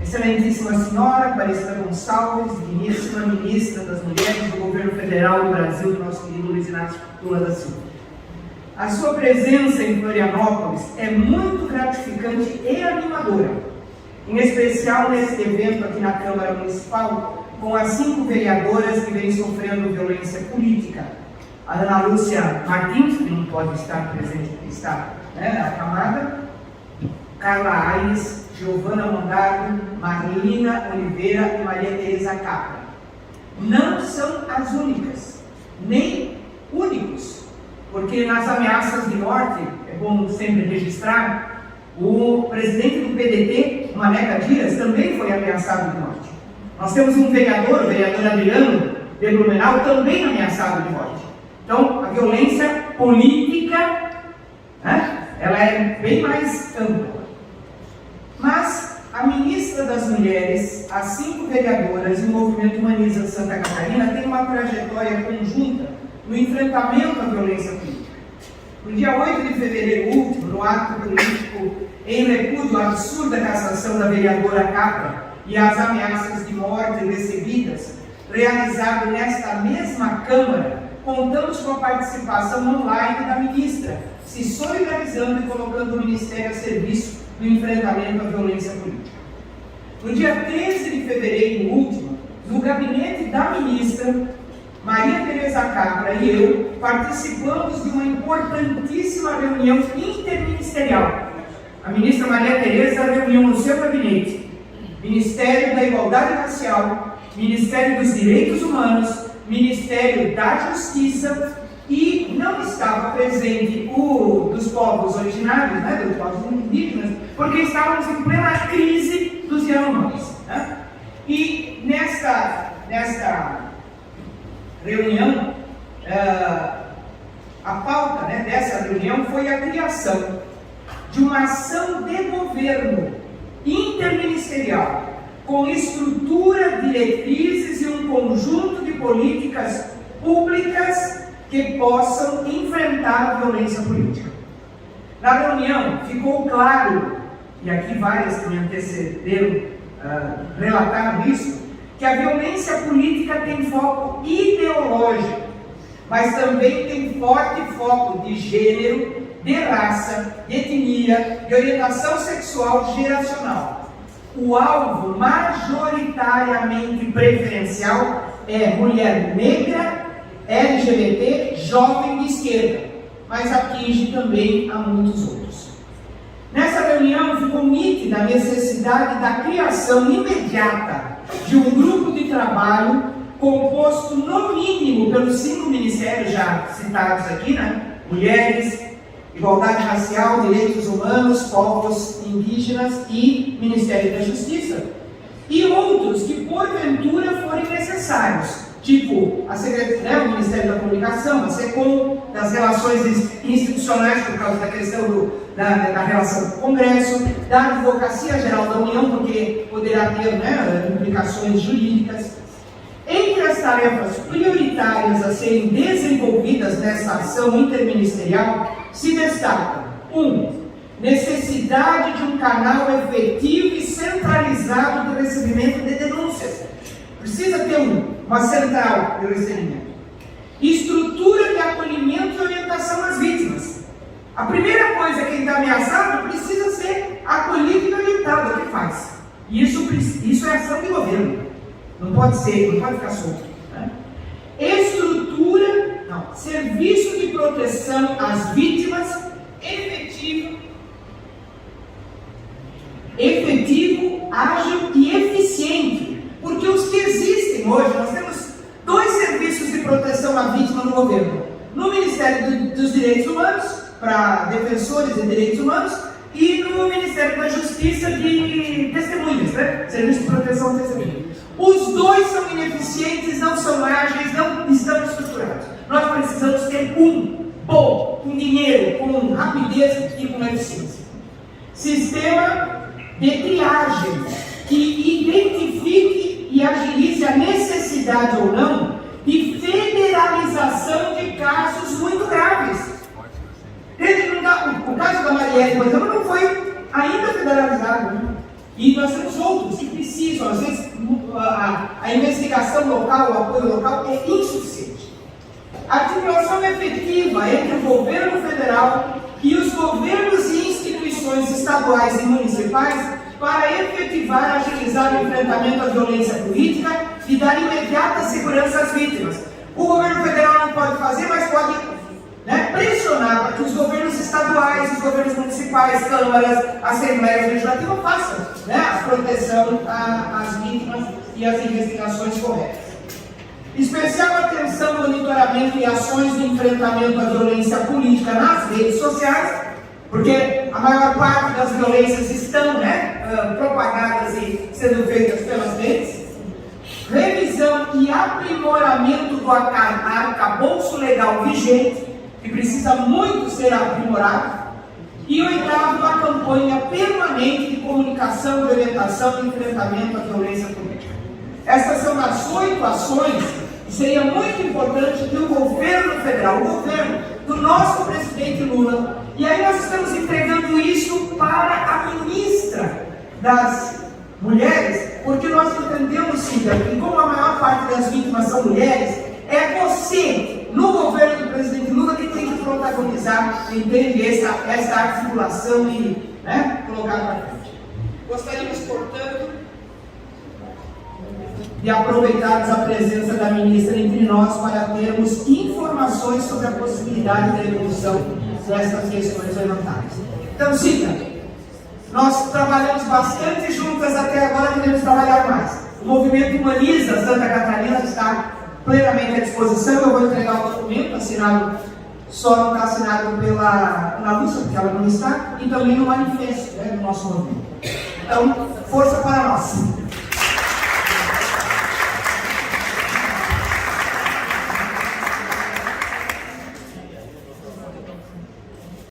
Excelentíssima Senhora Aparecida Gonçalves, digníssima Ministra das Mulheres do Governo Federal do Brasil, nosso querido Luiz Inácio Lula da Silva. A sua presença em Florianópolis é muito gratificante e animadora, em especial nesse evento aqui na Câmara Municipal, com as 5 vereadoras que vêm sofrendo violência política. A Ana Lúcia Martins, que não pode estar presente, está acamada, Carla Aires, Giovana Mondardo, Marilina Oliveira e Maria Tereza Capra. Não são as únicas, nem únicos, porque nas ameaças de morte, é bom sempre registrar, o presidente do PDT, Maneca Dias, também foi ameaçado de morte. Nós temos um vereador, o vereador Adriano de Blumenau, também ameaçado de morte. Então, a violência política, ela é bem mais ampla. Mas a ministra das Mulheres, as 5 vereadoras e o Movimento Humaniza Santa Catarina têm uma trajetória conjunta no enfrentamento à violência política. No dia 8 de fevereiro último, no ato político em repúdio à absurda cassação da vereadora Capra e às ameaças de morte recebidas, realizado nesta mesma Câmara, contamos com a participação online da ministra, se solidarizando e colocando o Ministério a serviço do enfrentamento à violência política. No dia 13 de fevereiro último, no gabinete da ministra, Maria Tereza Capra e eu participamos de uma importantíssima reunião interministerial. A ministra Maria Tereza reuniu no seu gabinete Ministério da Igualdade Racial, Ministério dos Direitos Humanos, Ministério da Justiça, e não estava presente o dos povos originários, dos povos indígenas, porque estávamos em plena crise dos Yanomamis. E nesta reunião, a pauta dessa reunião foi a criação de uma ação de governo interministerial, com estrutura, diretrizes e um conjunto de políticas públicas que possam enfrentar a violência política. Na reunião ficou claro, e aqui várias que me antecederam relataram isso, que a violência política tem foco ideológico, mas também tem forte foco de gênero, de raça, de etnia, de orientação sexual geracional. O alvo majoritariamente preferencial é mulher negra, LGBT, jovem de esquerda, mas atinge também a muitos outros. Nessa reunião ficou nítida a necessidade da criação imediata de um grupo de trabalho composto no mínimo pelos 5 ministérios já citados aqui, Mulheres, Igualdade Racial, Direitos Humanos, Povos Indígenas e Ministério da Justiça, e outros que porventura forem necessários, tipo o Ministério da Comunicação, a SECOM, das relações institucionais por causa da questão da relação com o Congresso, da Advocacia Geral da União, porque poderá ter implicações jurídicas. Entre as tarefas prioritárias a serem desenvolvidas nesta ação interministerial, se destacam: 1. Necessidade de um canal efetivo e centralizado de recebimento de denúncias. Precisa ter uma central de recebimento. Estrutura de acolhimento e orientação às vítimas. A primeira coisa, quem está ameaçado precisa ser acolhido e orientado. O que faz? Isso é ação de governo. Não pode ficar solto. Serviço de proteção às vítimas efetivo, ágil e eficiente. Porque os que existem hoje, nós temos 2 serviços de proteção à vítima no governo. No Ministério dos Direitos Humanos, para defensores de direitos humanos, e no Ministério da Justiça de testemunhas, Serviço de proteção à testemunha. Os 2 são ineficientes, não são ágeis, não estão estruturados. Nós precisamos ter um bom, com dinheiro, com rapidez e com eficiência. Sistema de triagem que identifique e agilize a necessidade ou não de federalização de casos muito graves. O caso da Marielle, por exemplo, não foi ainda federalizado, E nós temos outros que precisam, às vezes a investigação local, o apoio local é insuficiente. A articulação efetiva entre o governo federal e os governos e instituições estaduais e municipais para efetivar e agilizar o enfrentamento à violência política e dar imediata segurança às vítimas. O governo federal não pode fazer, mas pode pressionar para que os governos estaduais, os governos municipais, câmaras, assembleias legislativas façam a proteção às vítimas e as investigações corretas. Especial atenção, monitoramento e ações de enfrentamento à violência política nas redes sociais, porque a maior parte das violências estão propagadas e sendo feitas pelas redes. Revisão e aprimoramento do arcabouço legal vigente, que precisa muito ser aprimorado. E oitavo, a campanha permanente de comunicação, de orientação e enfrentamento à violência política. Essas são as 8 ações que seria muito importante que o governo federal, o governo do nosso presidente Lula, e aí nós estamos entregando isso para a ministra das Mulheres, porque nós entendemos, Cida, que como a maior parte das vítimas são mulheres, é você, no governo do presidente Lula, que tem que protagonizar, entende, essa articulação e colocar para frente. Gostaríamos, portanto, de aproveitarmos a presença da ministra entre nós para termos informações sobre a possibilidade de evolução dessas questões levantadas. Então, Cida, nós trabalhamos bastante juntas até agora, queremos trabalhar mais. O movimento Humaniza Santa Catarina está plenamente à disposição. Eu vou entregar o documento assinado, só não está assinado pela Ana Lúcia, porque ela não está, e também no manifesto do nosso movimento. Então, força para nós.